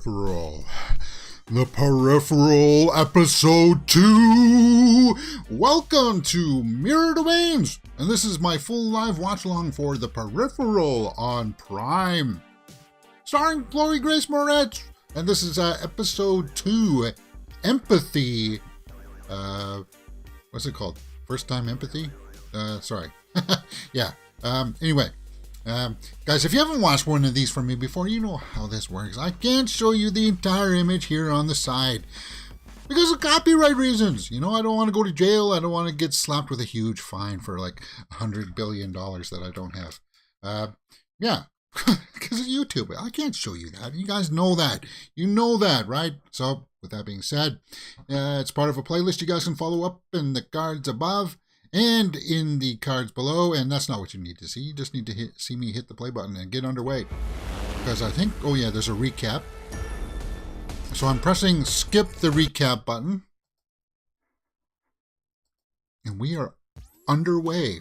Peripheral. The Peripheral Episode 2! Welcome to Mirror Domains! And this is my full live watch-along for The Peripheral on Prime. Starring Chloe Grace Moretz. And this is Episode 2, Empathy. What's it called? First Time Empathy? Sorry. Yeah. Anyway. Guys, if you haven't watched one of these from me before, you know how this works. I can't show you the entire image here on the side because of copyright reasons. You know, I don't want to go to jail. I don't want to get slapped with a huge fine for like $100 billion that I don't have. Yeah, because of YouTube. I can't show you that. You guys know that. You know that, right? So, with that being said, it's part of a playlist you guys can follow up in the cards above and in the cards below, and that's not what you need to see. You just need to see me hit the play button and get underway. Because I think, oh yeah, there's a recap. So I'm pressing skip the recap button. And we are underway.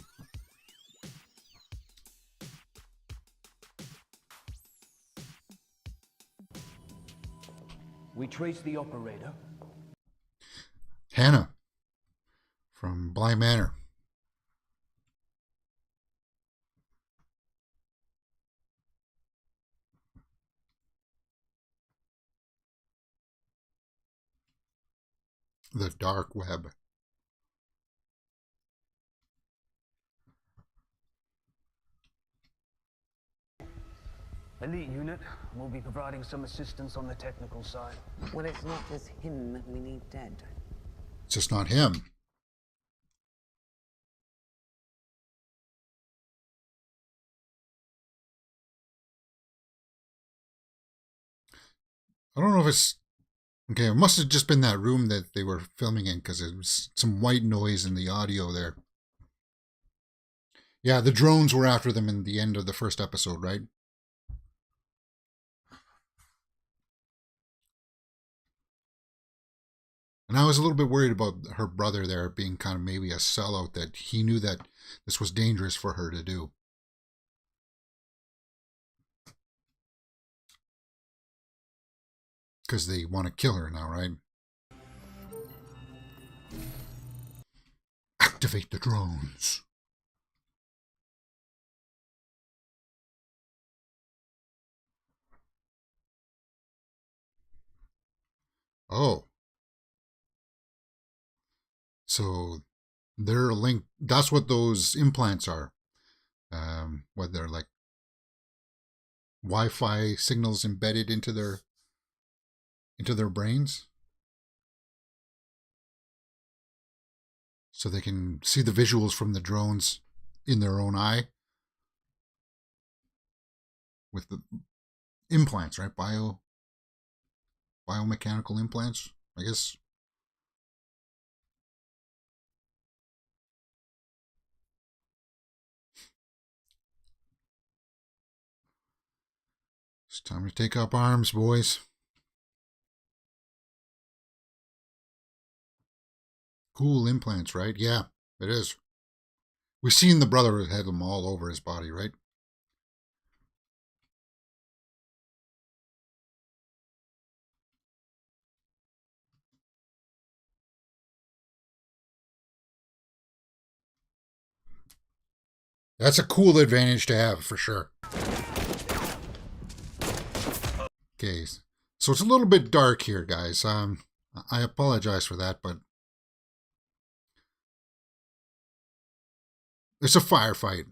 We trace the operator. Hannah from Bly Manor. The dark web. Elite unit will be providing some assistance on the technical side. Well, it's not just him that we need dead. It's just not him. I don't know if it's... Okay, it must have just been that room that they were filming in because there was some white noise in the audio there. Yeah, the drones were after them in the end of the first episode, right? And I was a little bit worried about her brother there being kind of maybe a sellout, that he knew that this was dangerous for her to do. Because they want to kill her now, right? Activate the drones. Oh. So they're linked. That's what those implants are. What they're like Wi-Fi signals embedded into their brains, so they can see the visuals from the drones in their own eye with the implants, right? Biomechanical implants, I guess. It's time to take up arms, boys. Cool implants, right? Yeah, it is. We've seen the brother had them all over his body, right? That's a cool advantage to have, for sure. Okay, so it's a little bit dark here, guys. I apologize for that, but it's a firefight.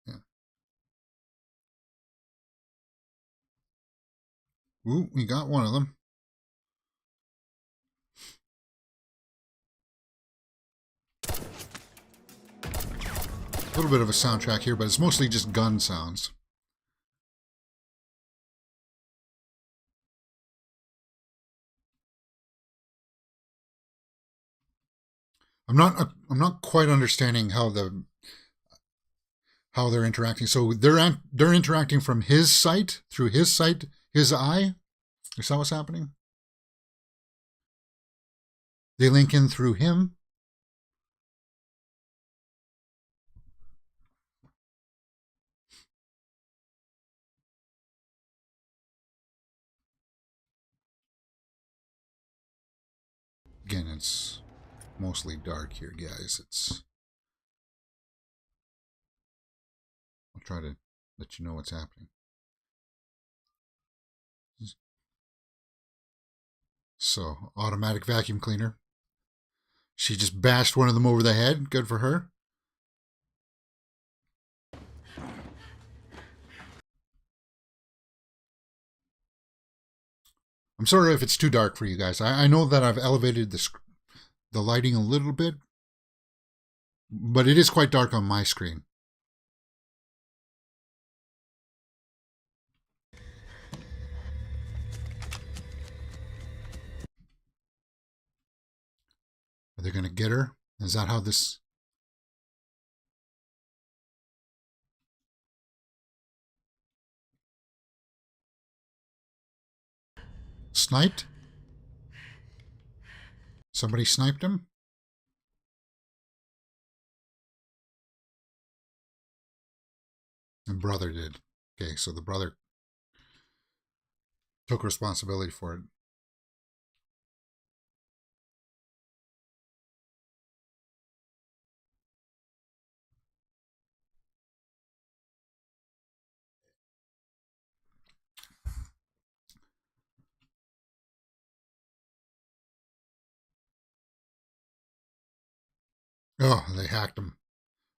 Yeah. Ooh, we got one of them. A little bit of a soundtrack here, but it's mostly just gun sounds. I'm not quite understanding how the how they're interacting. So they're interacting from his sight, through his sight, his eye. Is that what's happening? They link in through him. Again, it's mostly dark here, guys. I'll try to let you know what's happening. So, automatic vacuum cleaner. She just bashed one of them over the head. Good for her. I'm sorry if it's too dark for you guys. I know that I've elevated the lighting a little bit, but it is quite dark on my screen. Are they going to get her? Is that how this... Sniped? Somebody sniped him? And brother did. Okay, so the brother took responsibility for it. Oh, they hacked him.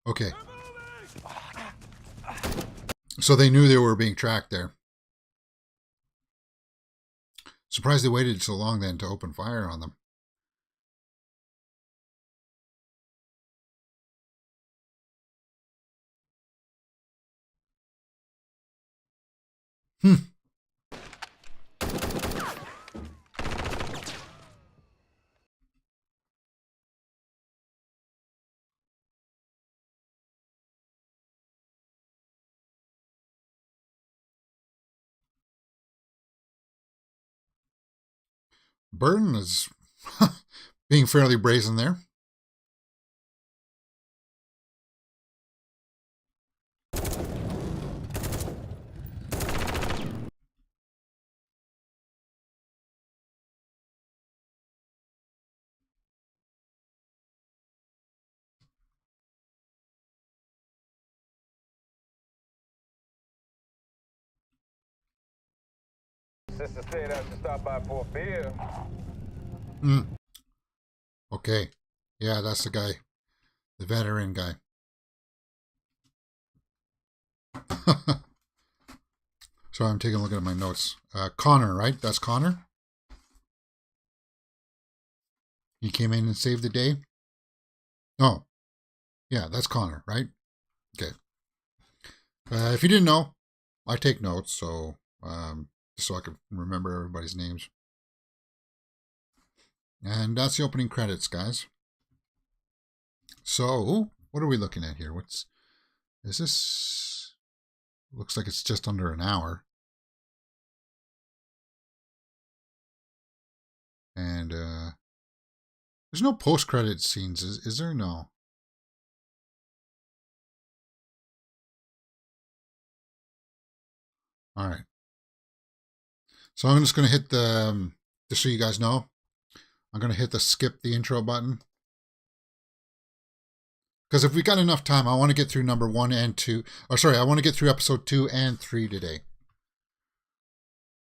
Okay. So they knew they were being tracked there. Surprised they waited so long then to open fire on them. Hmm. Burton is being fairly brazen there. Sister said I should stop by for a beer. Hmm. Okay. Yeah, that's the guy. The veteran guy. Sorry, I'm taking a look at my notes. Connor, right? That's Connor? He came in and saved the day? Oh, yeah, that's Connor, right? Okay. If you didn't know, I take notes, so just so I can remember everybody's names. And that's the opening credits, guys. So, what are we looking at here? Is this? Looks like it's just under an hour. And there's no post-credit scenes, is there? No. All right. So I'm just going to hit the, just so you guys know, I'm going to hit the skip the intro button. Because if we got enough time, I want to get through number 1 and 2. Or sorry, I want to get through episode 2 and 3 today.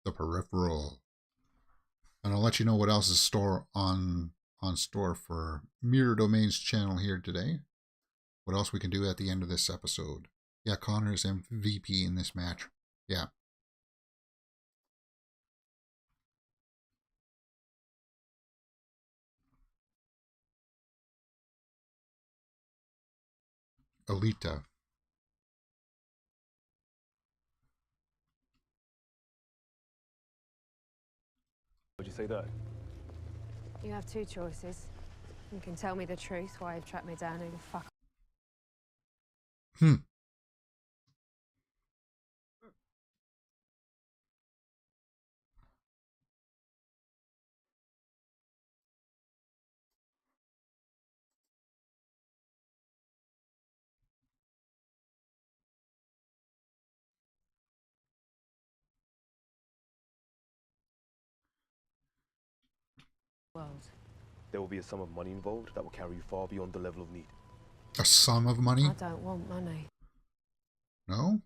The Peripheral. And I'll let you know what else is on store for Mirror Domains channel here today. What else we can do at the end of this episode. Yeah, Connor's MVP in this match. Yeah. Alita. Would you say that? You have two choices. You can tell me the truth, why you've tracked me down, who the fuck. World. There will be a sum of money involved that will carry you far beyond the level of need. A sum of money? I don't want money. No?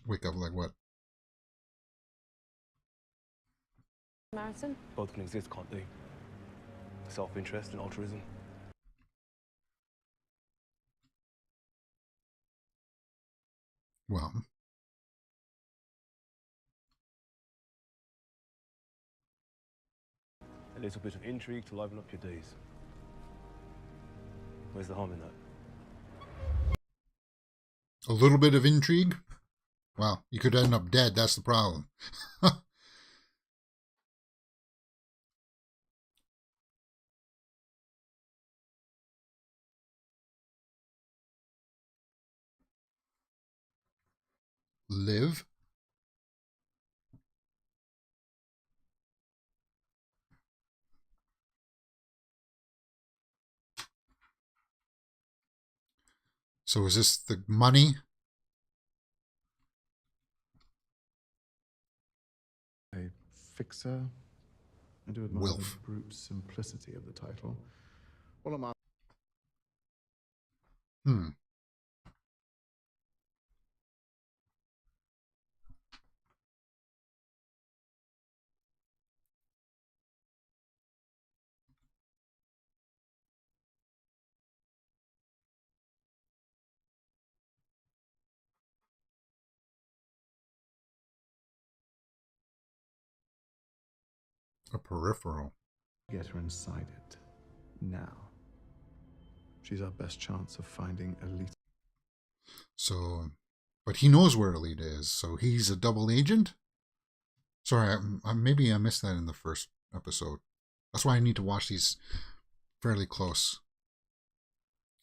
Wake up like what? Marathon? Both can exist, can't they? Self-interest and altruism. Well, A little bit of intrigue to liven up your days. Where's the harm in that? a little bit of intrigue? Well, you could end up dead, that's the problem. Live? So is this the money? A fixer. I do admire Wilf. the brute simplicity of the title. All I'm Hmm. A peripheral. get her inside it. Now. She's our best chance of finding Elite. So, but he knows where Elite is, so he's a double agent? Sorry, maybe I missed that in the first episode. That's why I need to watch these fairly close.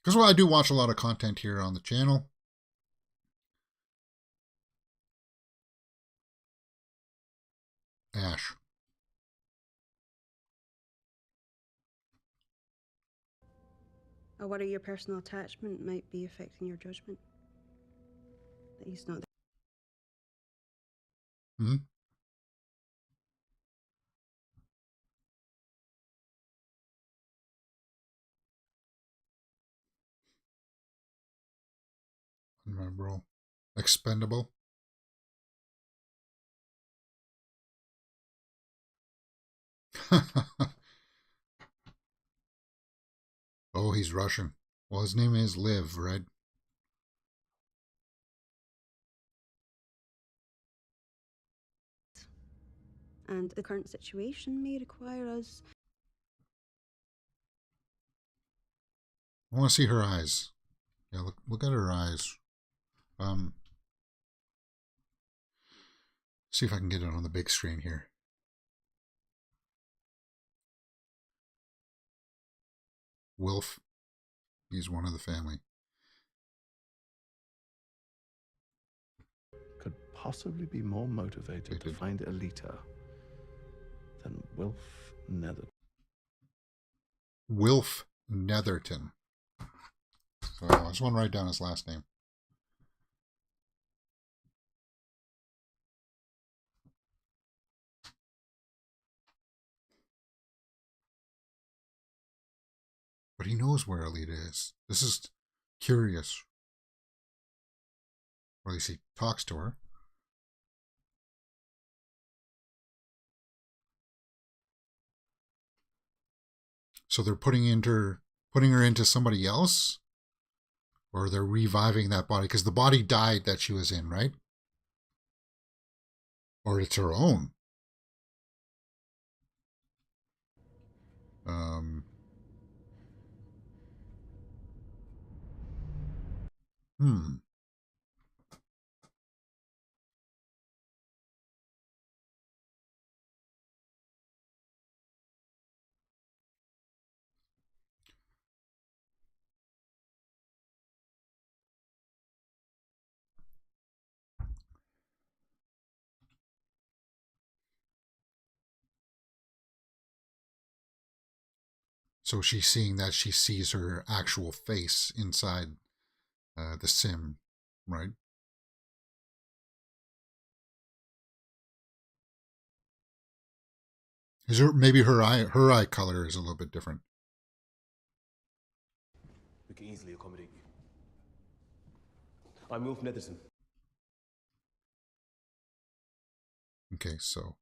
Because I do watch a lot of content here on the channel. Ash. I worry your personal attachment might be affecting your judgment. That he's not Hmm? Unmemorable. Expendable. Oh, he's Russian. Well, his name is Liv, right? and the current situation may require us. I want to see her eyes. Yeah, look at her eyes. See if I can get it on the big screen here. Wilf. He's one of the family. Could possibly be more motivated to find Elita than Wilf Nether. Wilf Netherton. So I just want to write down his last name. But he knows where Alita is. This is curious. Or at least he talks to her. So they're putting her into somebody else? Or they're reviving that body? Because the body died that she was in, right? Or it's her own. Hmm. So she's seeing that she sees her actual face inside the sim, right? Is her maybe her eye color is a little bit different? We can easily accommodate you. I'm Wilf Netherson. Okay, so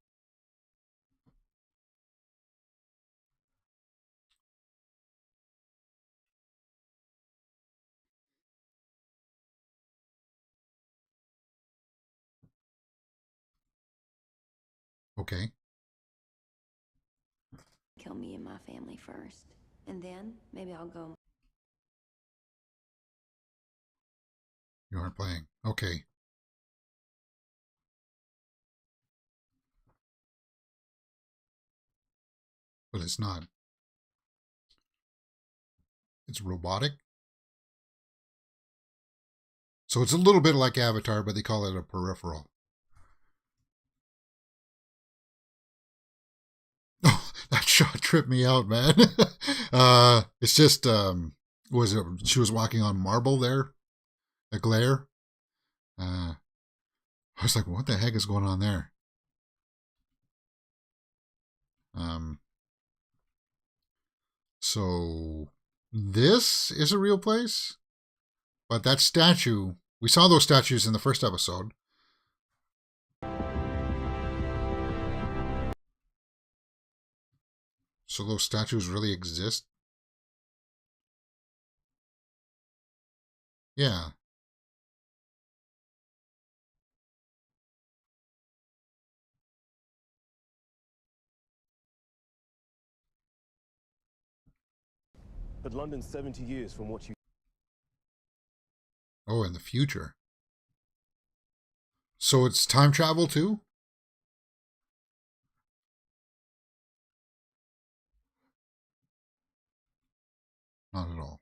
okay. Kill me and my family first, and then maybe I'll go. You aren't playing. Okay. But it's not. It's robotic. So it's a little bit like Avatar, but they call it a peripheral. Oh, that shot tripped me out, man. It's just, was it, she was walking on marble there? A glare? I was like, what the heck is going on there? Um, so this is a real place? But that statue, we saw those statues in the first episode. So those statues really exist? Yeah. But London's 70 years from what you... Oh, in the future. So it's time travel too? Not at all.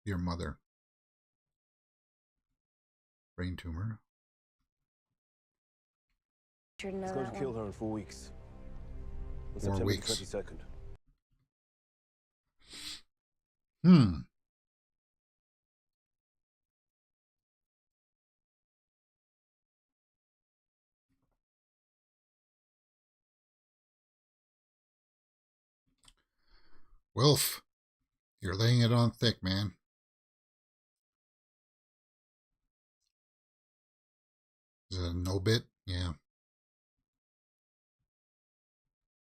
Your mother. Brain tumor. Sure to know It's going that to kill one. her in 4 weeks. On 4 September weeks. the 22nd. Hmm. Wilf, you're laying it on thick, man. Is it a no bit? Yeah.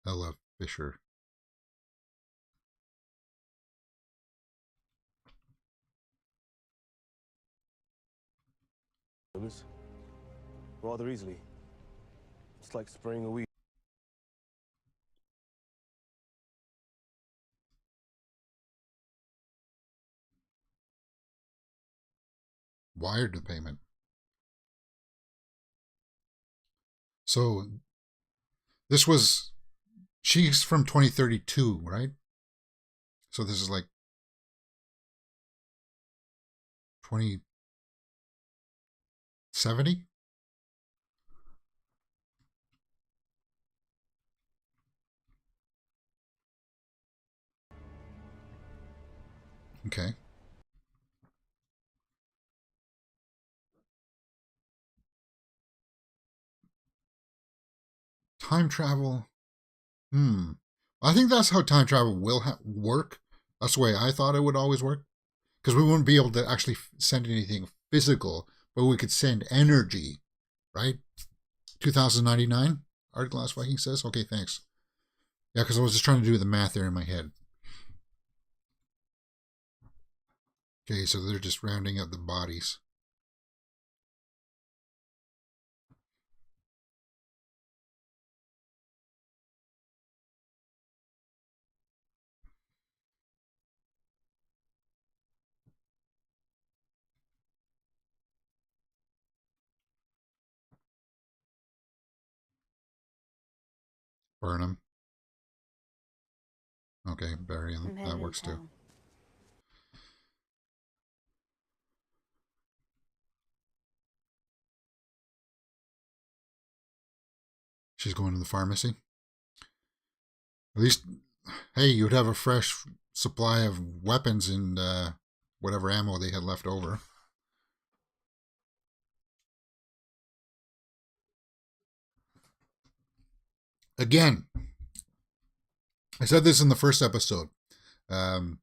Ella Fisher. Rather easily. It's like spraying a weed. Wired the payment. So this was, she's from 2032, right? So this is like 2070? Okay. Time travel. Hmm. I think that's how time travel will work. That's the way I thought it would always work. Because we wouldn't be able to actually send anything physical, but we could send energy, right? 2099, Art Glass Viking says. Okay, thanks. Yeah, because I was just trying to do the math there in my head. Okay, so they're just rounding up the bodies. Burn them. Okay, bury I'm them. headed That in works too. town. She's going to the pharmacy. At least, hey, you'd have a fresh supply of weapons and whatever ammo they had left over. Again, I said this in the first episode. Um,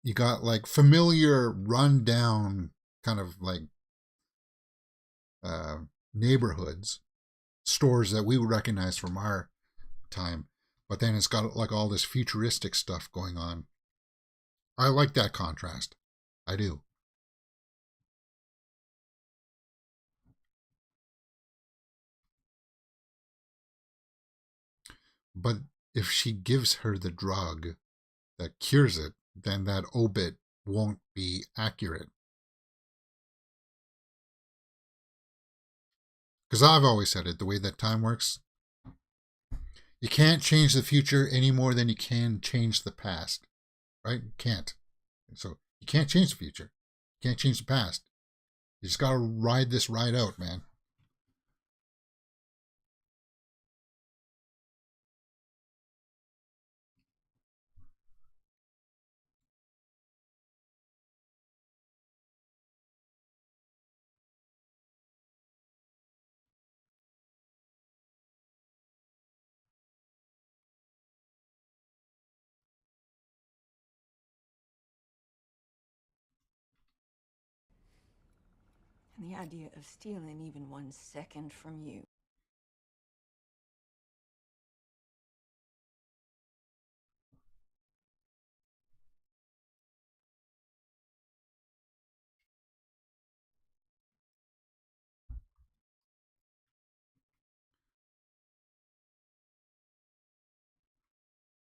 you got like familiar, rundown kind of like uh, neighborhoods, stores that we would recognize from our time, but then it's got like all this futuristic stuff going on. I like that contrast. I do. But if she gives her the drug that cures it, then that obit won't be accurate. Because I've always said it, the way that time works, you can't change the future any more than you can change the past. Right? You can't. So you can't change the future. You can't change the past. You just got to ride this ride out, man. And the idea of stealing even 1 second from you.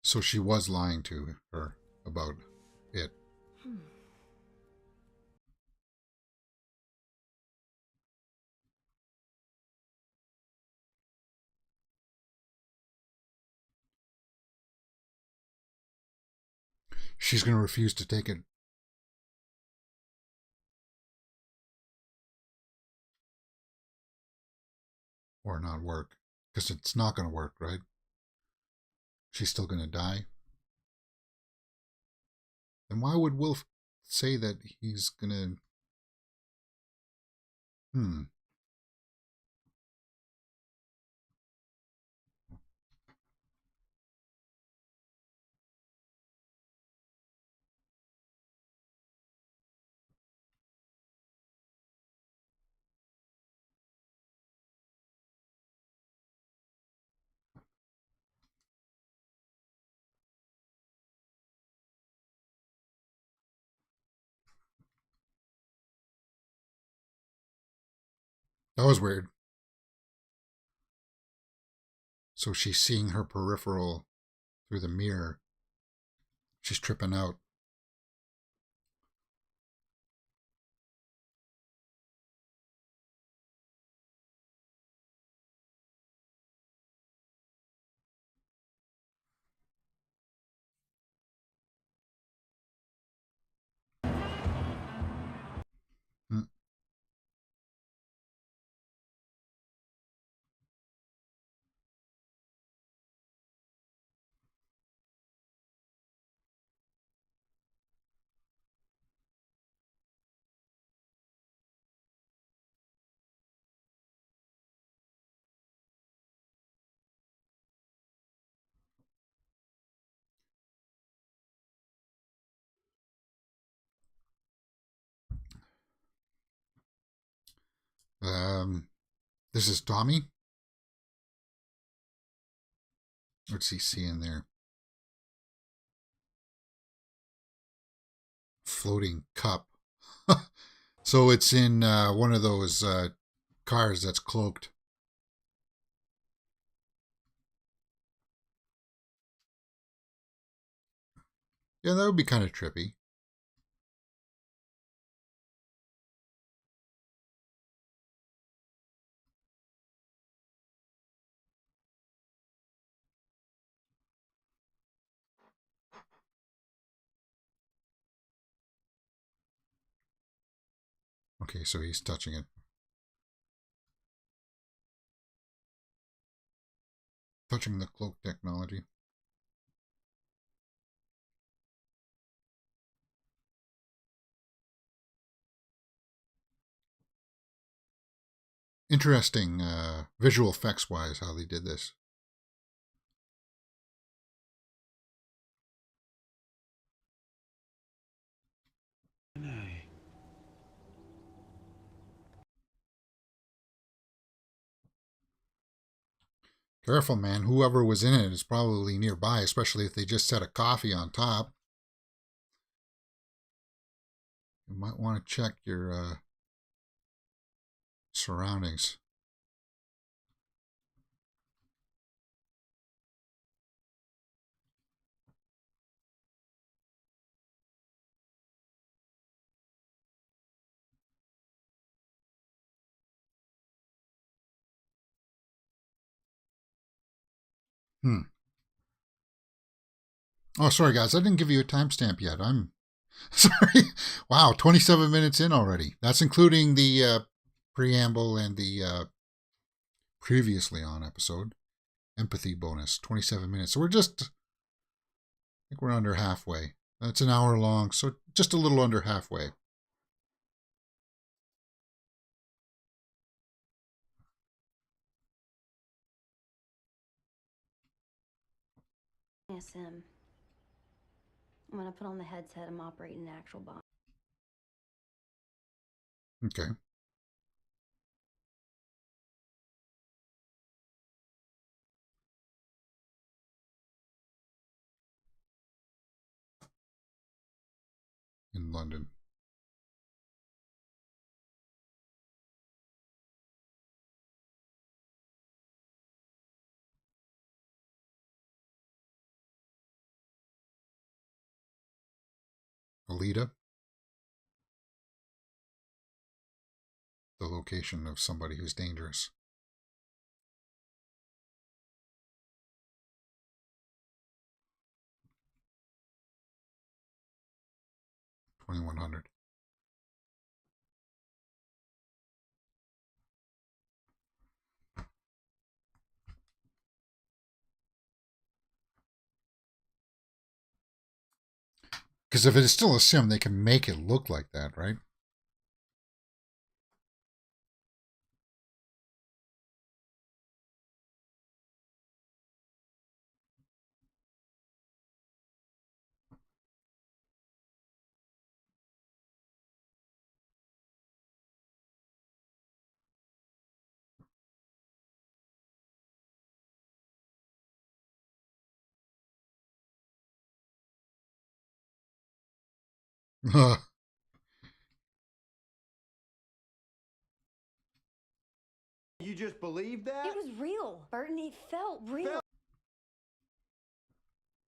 So she was lying to her about it. She's going to refuse to take it. Or not work. Because it's not going to work, right? She's still going to die. Then why would Wilf say that he's going to... That was weird. So she's seeing her peripheral through the mirror. She's tripping out. Hmm. This is Tommy. What's he seeing there? Floating cup. So it's in one of those cars that's cloaked. Yeah, that would be kind of trippy. Okay, so he's touching it. Touching the cloak technology. Interesting visual effects wise how they did this. Careful, man. Whoever was in it is probably nearby, especially if they just set a coffee on top. You might want to check your surroundings. Oh, sorry, guys. I didn't give you a timestamp yet. I'm sorry. Wow, 27 minutes in already. That's including the preamble and the previously on episode. Empathy bonus, 27 minutes. So we're just, I think we're under halfway. That's an hour long, so just a little under halfway. SM. When I put on the headset, I'm operating an actual bomb. Okay. In London. Alita. The location of somebody who's dangerous. $2,100. Because if it's still a sim, they can make it look like that, right? You just believe that? It was real, Burton. It felt real.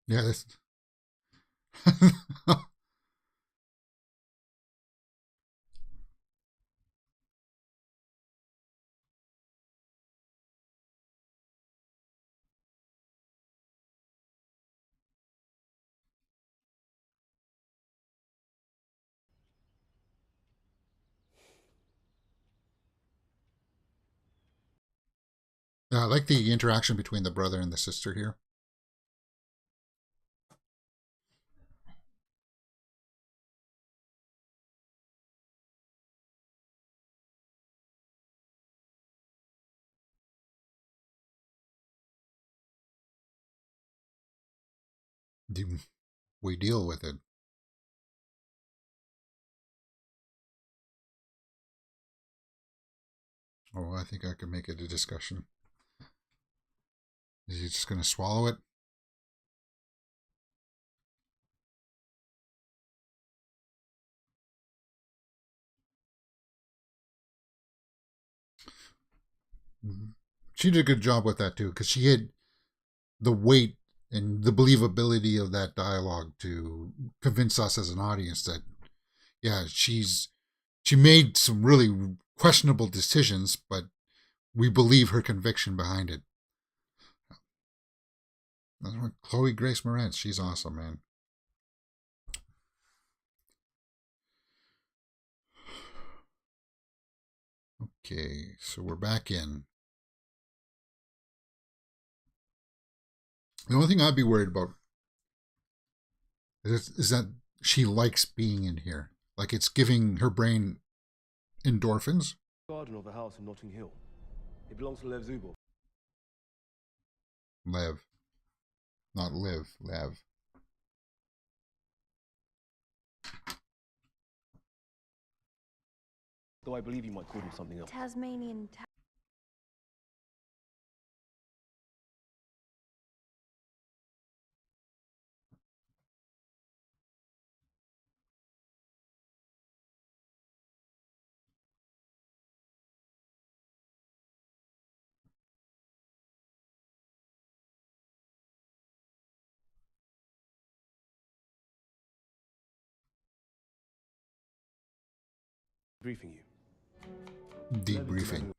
Yeah, this. I like the interaction between the brother and the sister here. We deal with it. Oh, I think I could make it a discussion. Is he just going to swallow it? She did a good job with that too, because she had the weight and the believability of that dialogue to convince us as an audience that, yeah, she made some really questionable decisions, but we believe her conviction behind it. Chloe Grace Moretz, she's awesome, man. Okay, so we're back in. The only thing I'd be worried about is that she likes being in here. Like it's giving her brain endorphins. Garden of a house in Notting Hill. It belongs to Lev Zubov. Lev. Not live, Lev. Though I believe you might call him something else. Tasmanian. Briefing you. Debriefing.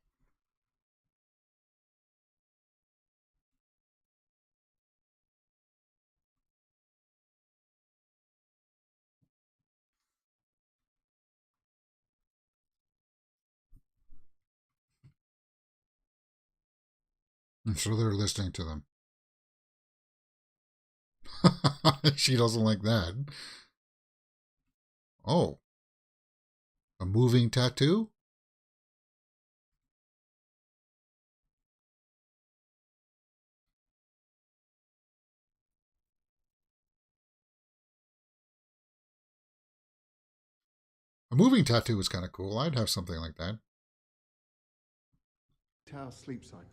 And so they're listening to them. She doesn't like that. Oh. A moving tattoo? A moving tattoo is kind of cool. I'd have something like that. 8-hour sleep cycle.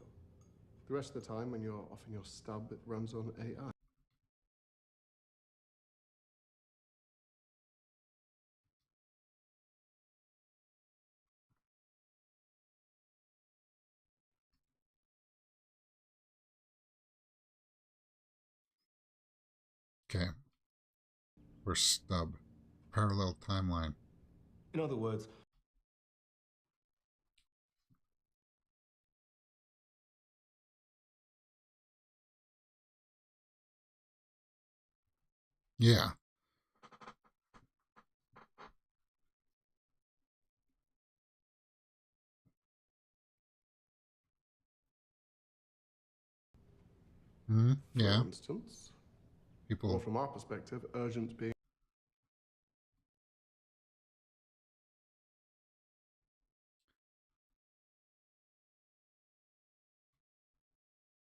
The rest of the time, when you're off in your stub, it runs on AI. Okay. We're stub. Parallel timeline. In other words, Yeah. Yeah. For instance, or People. from our perspective, urgent being.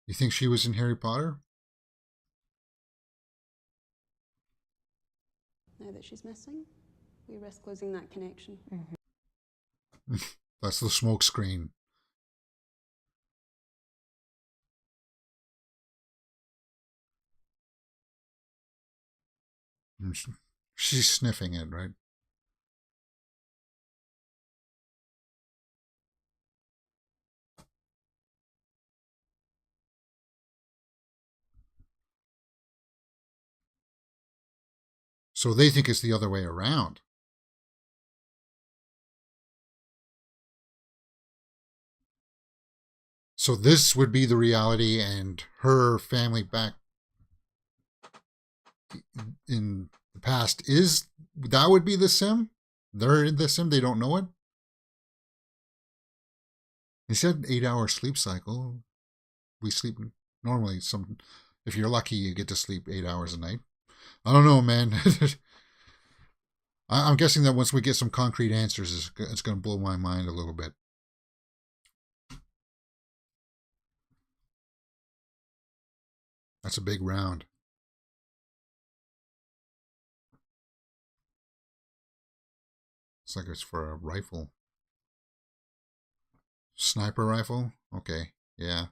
You think she was in Harry Potter? Now that she's missing, we risk losing that connection. That's the smoke screen. She's sniffing it, right? So they think it's the other way around. So this would be the reality, and her family back in the past that would be the sim? They're in the sim, they don't know it? He said 8-hour sleep cycle. We sleep normally if you're lucky you get to sleep 8 hours a night. I don't know, man. I'm guessing that once we get some concrete answers, it's going to blow my mind a little bit. That's a big round. It's like it's for a rifle. Sniper rifle? Okay, yeah.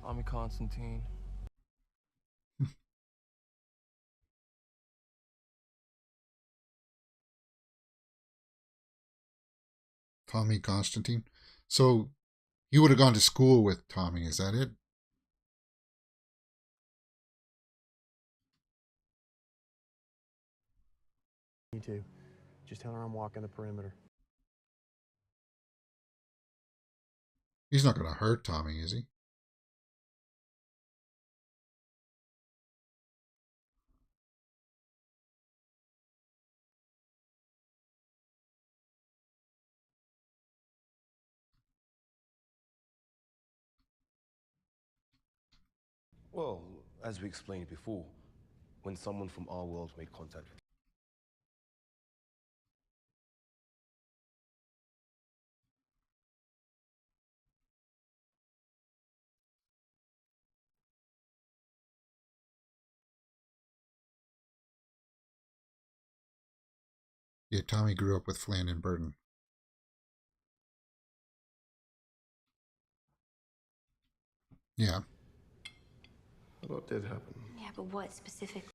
Tommy Constantine. Tommy Constantine. So you would have gone to school with Tommy, is that it? Me too. Just tell her I'm walking the perimeter. He's not going to hurt Tommy, is he? Well, as we explained before, when someone from our world made contact with Yeah, Tommy grew up with Flynn and Burton. Yeah. A lot did happen. Yeah, but what specifically?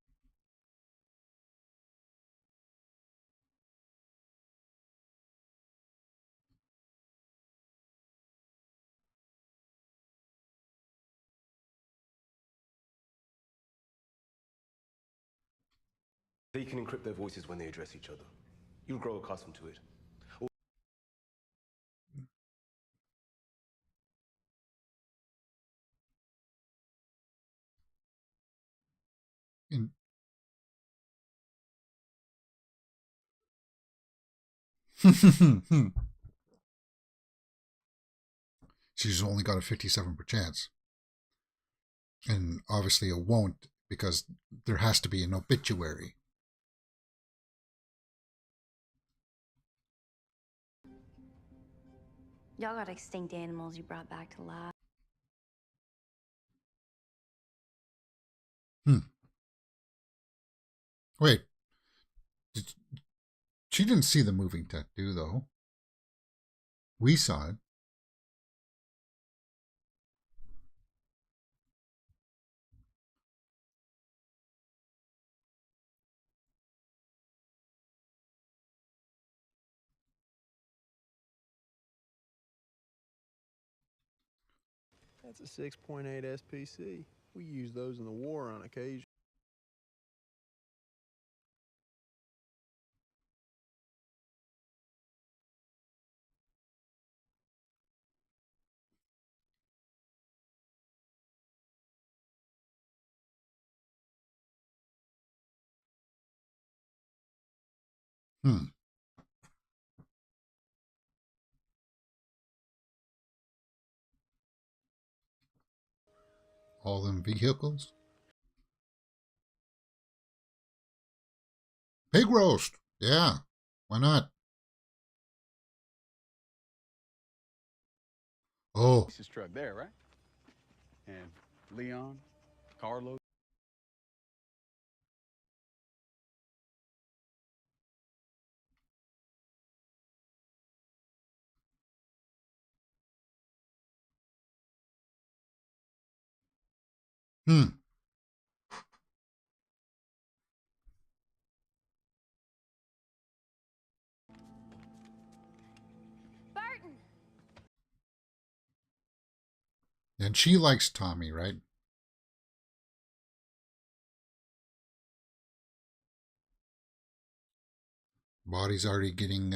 they can encrypt their voices when they address each other. You'll grow accustomed to it. In... She's only got a 57% chance. And obviously it won't, because there has to be an obituary. Y'all got extinct animals you brought back to life. Wait. Did... She didn't see the moving tattoo, though. We saw it. That's a 6.8 SPC. We use those in the war on occasion. Hmm. All them vehicles? Pig roast. Yeah. Why not? Oh. This truck there, right? And Leon, Carlos. Hmm. Burton! And she likes Tommy, right? Body's already getting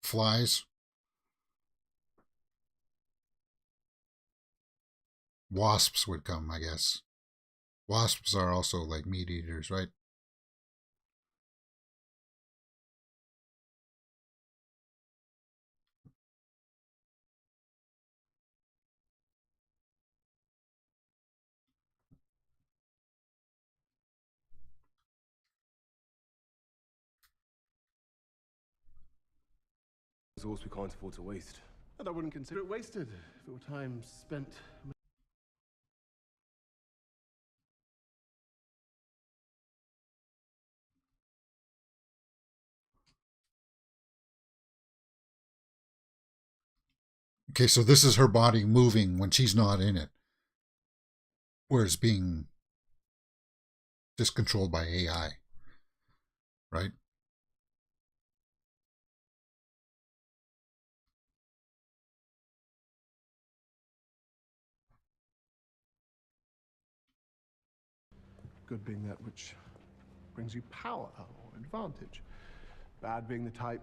flies. Wasps would come, I guess. Wasps are also like meat eaters, right? Resource we can't afford to waste. And I wouldn't consider it wasted if it were time spent. Okay, so this is her body moving when she's not in it. Whereas being just controlled by AI, right? Good being that which brings you power or advantage. Bad being the type.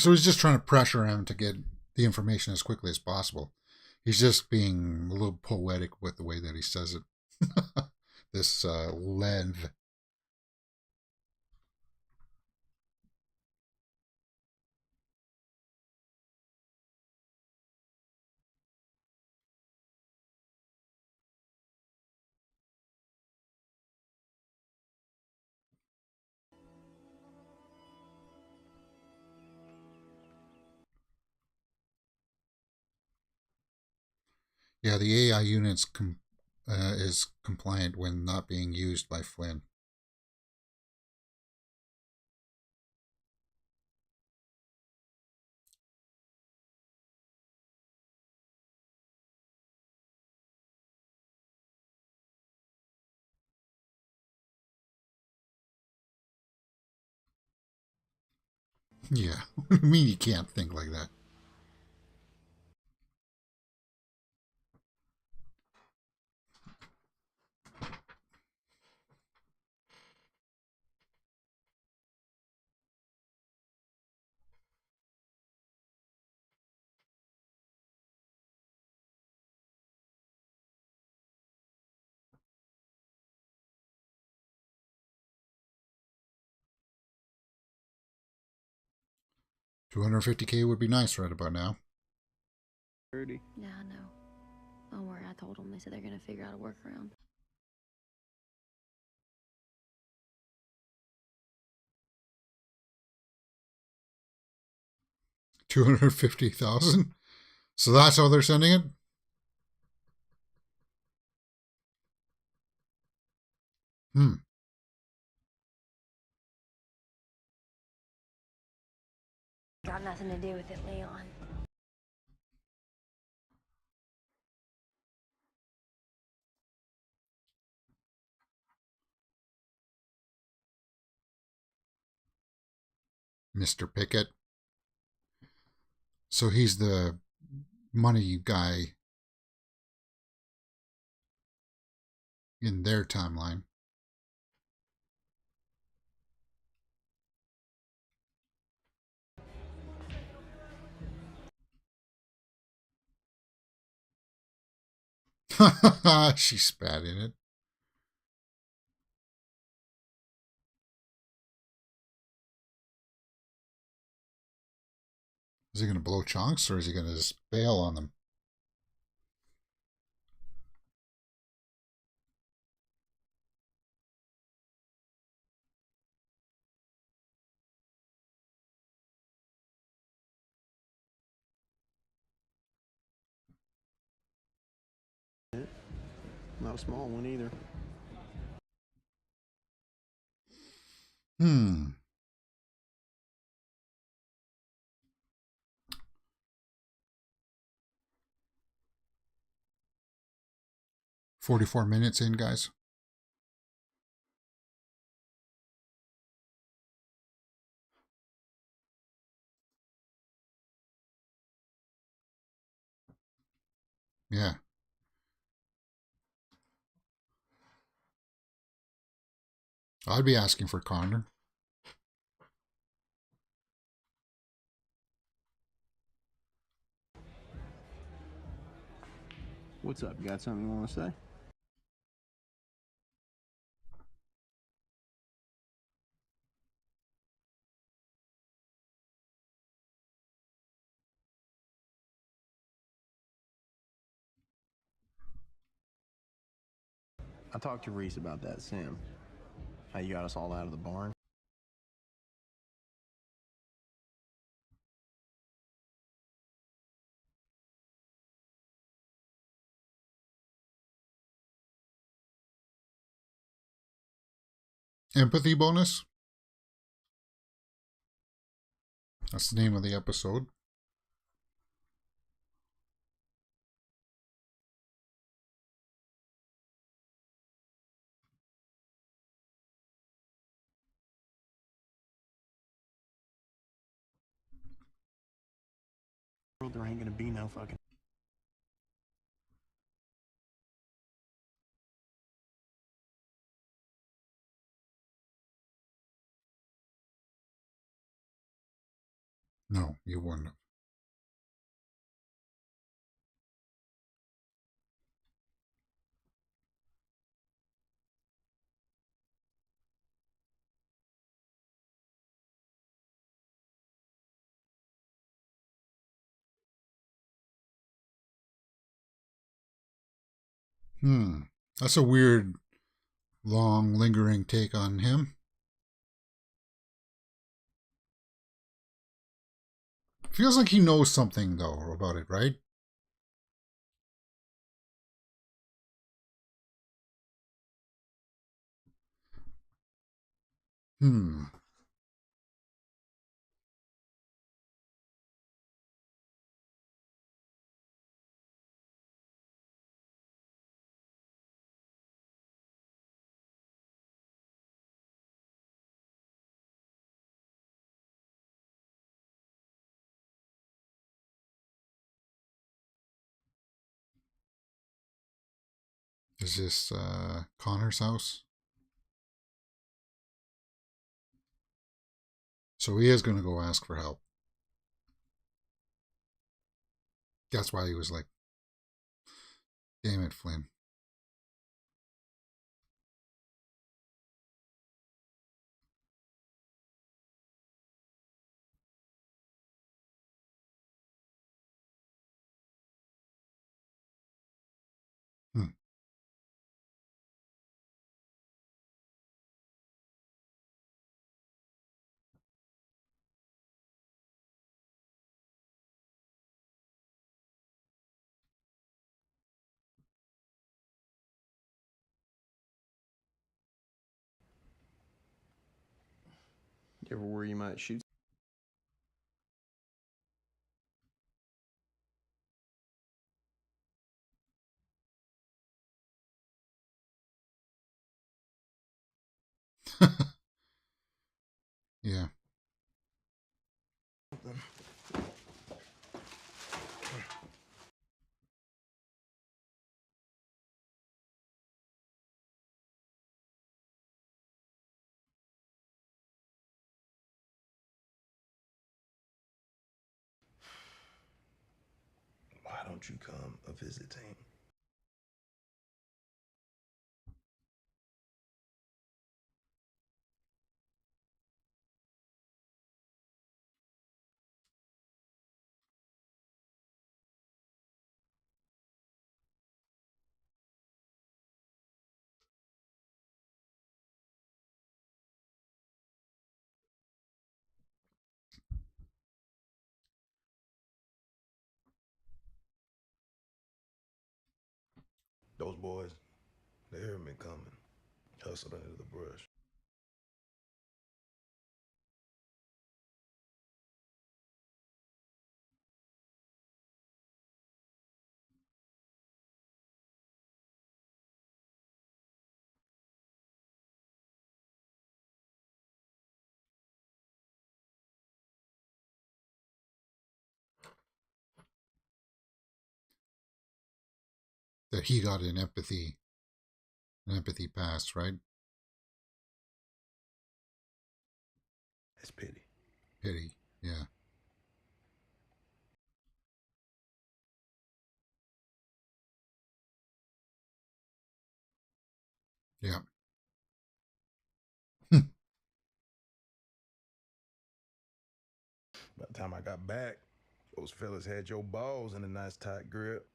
So he's just trying to pressure him to get the information as quickly as possible. He's just being a little poetic with the way that he says it. This Lev. Yeah, the AI unit's is compliant when not being used by Flynn. Yeah, what do you mean you can't think like that? $250K would be nice right about now. Yeah, I know. Don't worry, I told them. They said they're gonna figure out a workaround. $250,000. So that's how they're sending it. Hmm. Got nothing to do with it, Leon. Mr. Pickett. So he's the money guy in their timeline. She spat in it. Is he going to blow chunks or is he going to just bail on them? Not a small one either. Hmm. $44 minutes in, guys. Yeah. I'd be asking for Connor. What's up? You got something you want to say? I talked to Reese about that, Sam. How you got us all out of the barn. Empathy bonus. That's the name of the episode. There ain't gonna be no fucking. No, you wouldn't have. Hmm. That's a weird, long, lingering take on him. Feels like he knows something, though, about it, right? Hmm. Is this Connor's house? So he is going to go ask for help. That's why he was like, damn it, Flynn. Hmm. You ever worry you might shoot? Yeah. Why don't you come a visiting? Those boys, they heard me coming, hustled into the brush. That he got an empathy pass, right? It's pity. Pity. Yeah. Yeah. By the time I got back, those fellas had your balls in a nice tight grip.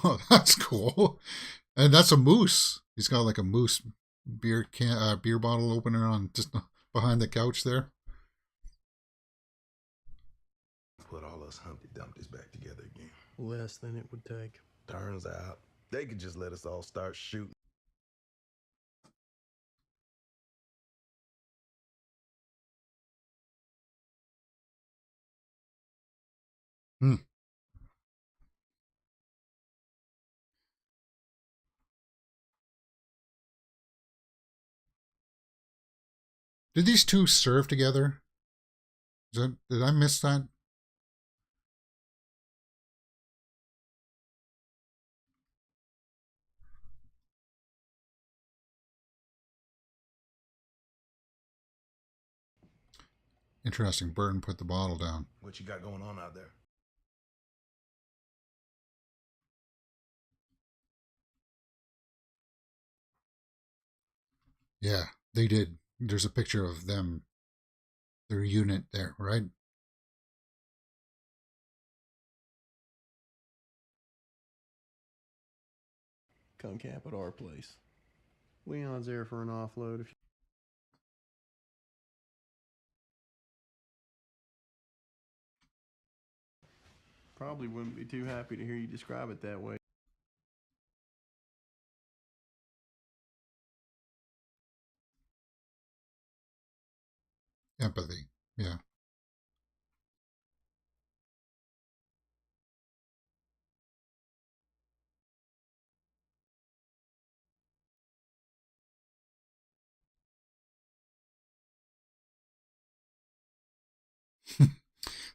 Oh, that's cool. And that's a moose. He's got like a moose beer bottle opener on just behind the couch there. Put all us Humpty Dumptys back together again. Less than it would take. Turns out, they could just let us all start shooting. Hmm. Did these two serve together? Did I miss that? Interesting. Burton put the bottle down. What you got going on out there? Yeah, they did. There's a picture of them, their unit there, right? Come camp at our place. Leon's there for an offload. If probably wouldn't be too happy to hear you describe it that way. Empathy. Yeah.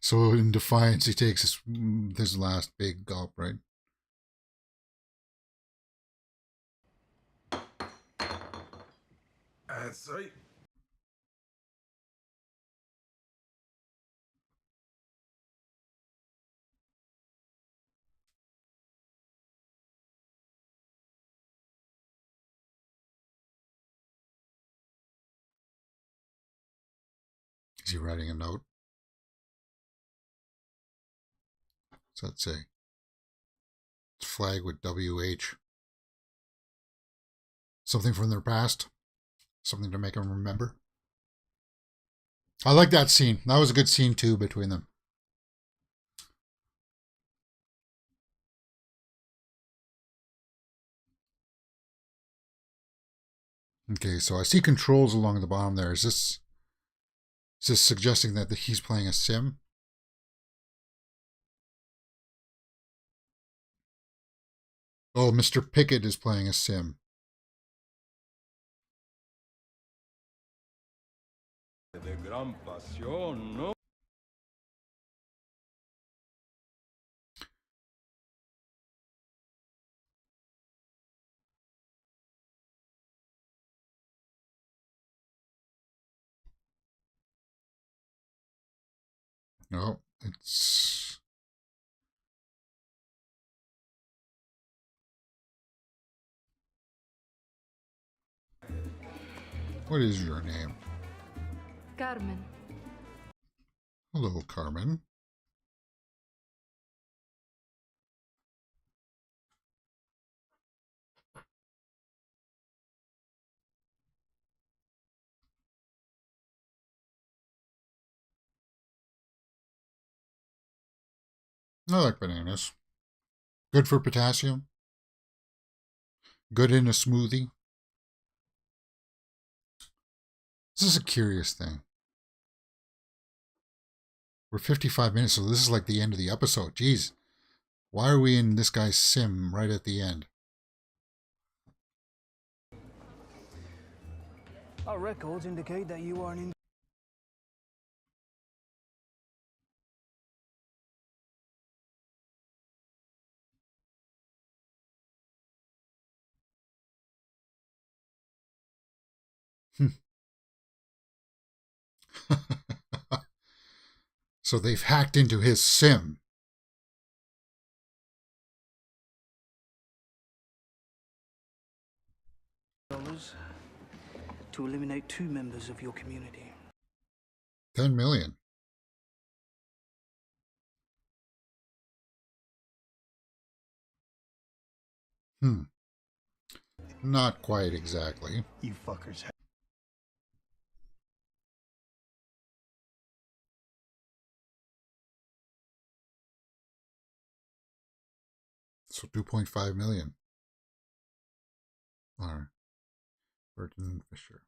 So in defiance, he takes his last big gulp, right? That's right. Is he writing a note? What's that say? It's flag with WH. Something from their past? Something to make them remember? I like that scene. That was a good scene too between them. Okay, so I see controls along the bottom there. Is this suggesting that he's playing a sim? Oh, Mr. Pickett is playing a sim. De gran pasión, ¿no? No, it's... What is your name? Carmen. Hello, Carmen. I like bananas. Good for potassium. Good in a smoothie. This is a curious thing. We're 55 minutes, so this is like the end of the episode. Jeez. Why are we in this guy's sim right at the end? Our records indicate that you are an So they've hacked into his sim. dollars to eliminate 2 members of your community. 10 million. Not quite exactly. You fuckers. So 2.5 million. All right. Burton Fisher.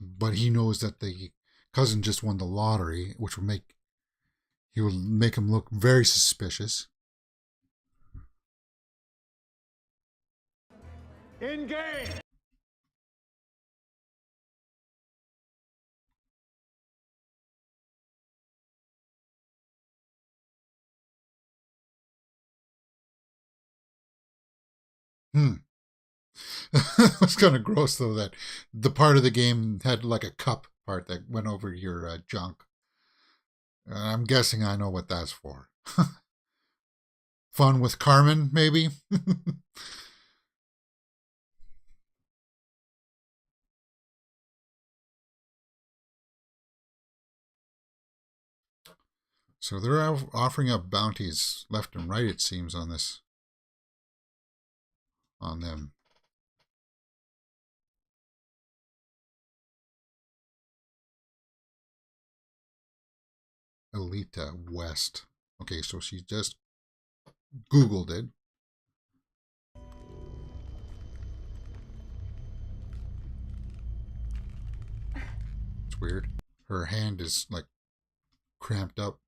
But he knows that the cousin just won the lottery, which will make him look very suspicious. Engage! It was kind of gross, though, that the part of the game had like a cup part that went over your junk. I'm guessing I know what that's for. Fun with Carmen, maybe? So they're offering up bounties left and right, it seems, on this, on them. Alita West. Okay, so she just Googled it. It's weird. Her hand is like cramped up.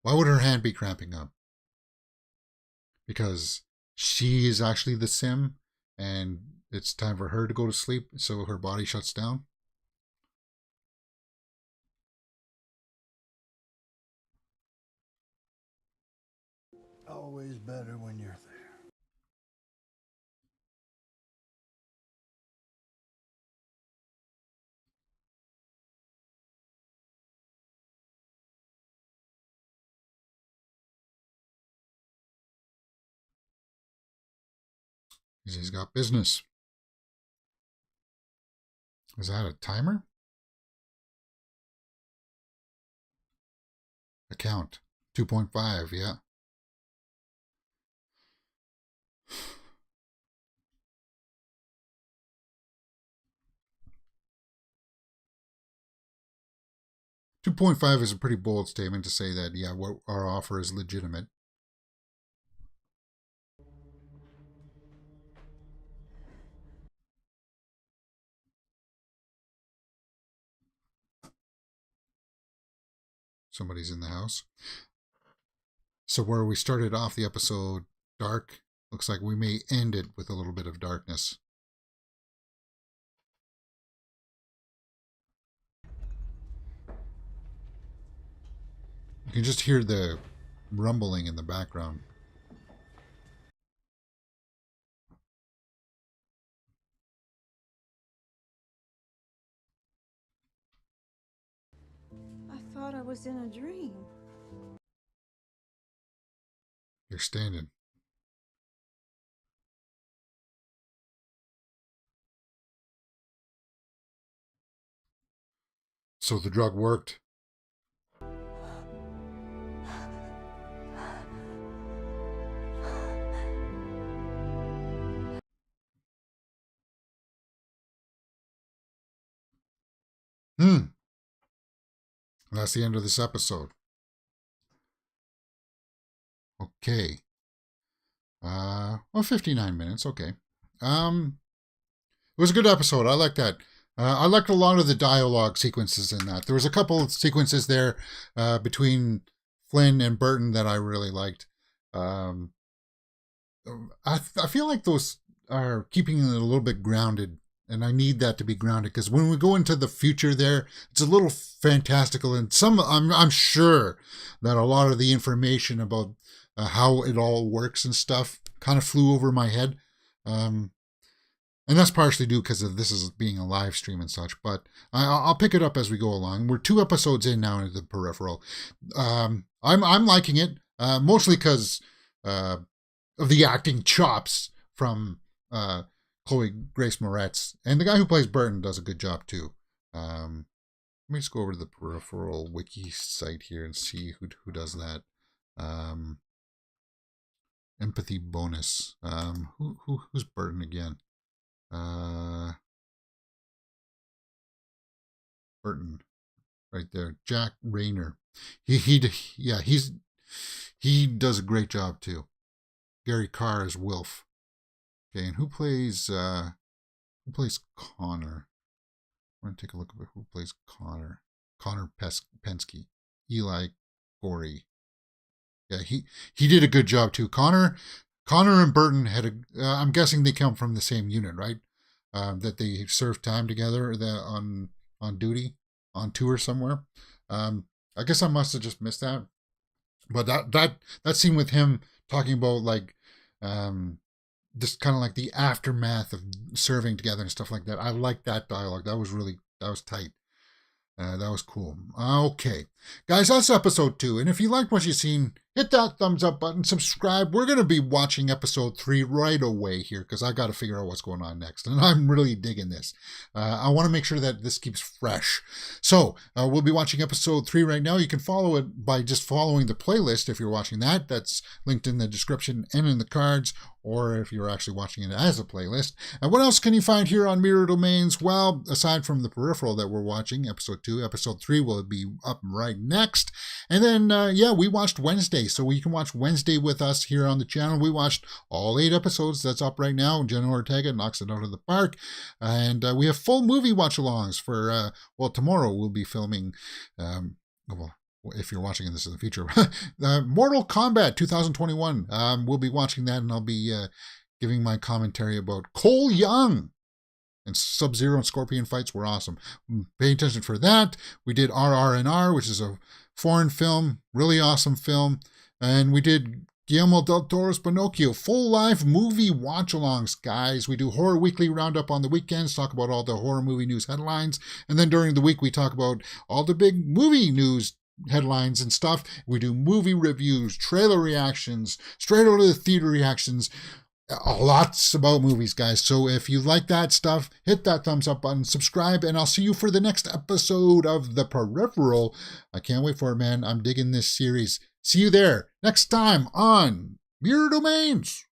Why would her hand be cramping up? Because she is actually the sim and it's time for her to go to sleep, so her body shuts down. Always better when you're there. He's got business. Is that a timer? Account 2.5, yeah. $2.5 is a pretty bold statement to say that, yeah, what our offer is legitimate. Somebody's in the house. So where we started off the episode dark, looks like we may end it with a little bit of darkness. You can just hear the rumbling in the background. I thought I was in a dream. You're standing. So the drug worked. That's the end of this episode. Okay. Well, 59 minutes. Okay. It was a good episode. I like that. I liked a lot of the dialogue sequences in that. There was a couple of sequences there between Flynn and Burton that I really liked. I feel like those are keeping it a little bit grounded, and I need that to be grounded because when we go into the future, there it's a little fantastical, and I'm sure that a lot of the information about how it all works and stuff kind of flew over my head. And that's partially due because of this is being a live stream and such, but I'll pick it up as we go along. We're 2 episodes in now into the Peripheral. I'm liking it, mostly because of the acting chops from Chloe Grace Moretz, and the guy who plays Burton does a good job too. Let me just go over to the Peripheral wiki site here and see who does that. Empathy bonus. Who's Burton again? Burton, right there. Jack Rayner. He does a great job too. Gary Carr is Wilf. Okay, and who plays Connor? I'm gonna take a look at who plays Connor. Connor Penske. Eli Gorey. Yeah, he did a good job too. Connor and Burton had I'm guessing they come from the same unit, right? That they served time together on duty, on tour somewhere. I guess I must have just missed that. But that scene with him talking about like just kind of like the aftermath of serving together and stuff like that. I like that dialogue. That was tight. That was cool. Okay. Guys, that's episode 2. And if you liked what you've seen, hit that thumbs up button, subscribe. We're going to be watching episode 3 right away here because I got to figure out what's going on next. And I'm really digging this. I want to make sure that this keeps fresh. So we'll be watching episode 3 right now. You can follow it by just following the playlist if you're watching that. That's linked in the description and in the cards, or if you're actually watching it as a playlist. And what else can you find here on Mirror Domains? Well, aside from the Peripheral that we're watching, episode 2, episode 3 will be up right next. And then, we watched Wednesday. So you can watch Wednesday with us here on the channel. We watched all 8 episodes. That's up right now. Jenna Ortega knocks it out of the park. And we have full movie watch-alongs for, tomorrow we'll be filming, if you're watching this in the future, Mortal Kombat 2021. We'll be watching that, and I'll be giving my commentary about Cole Young. And Sub-Zero and Scorpion fights were awesome. Pay attention for that. We did RRR, which is a foreign film, really awesome film. And we did Guillermo del Toro's Pinocchio, full live movie watch-alongs, guys. We do Horror Weekly Roundup on the weekends, talk about all the horror movie news headlines. And then during the week, we talk about all the big movie news headlines and stuff. We do movie reviews, trailer reactions, straight out of the theater reactions. Lots about movies, guys. So if you like that stuff, hit that thumbs up button, subscribe, and I'll see you for the next episode of The Peripheral. I can't wait for it, man. I'm digging this series. See you there next time on Mirror Domains.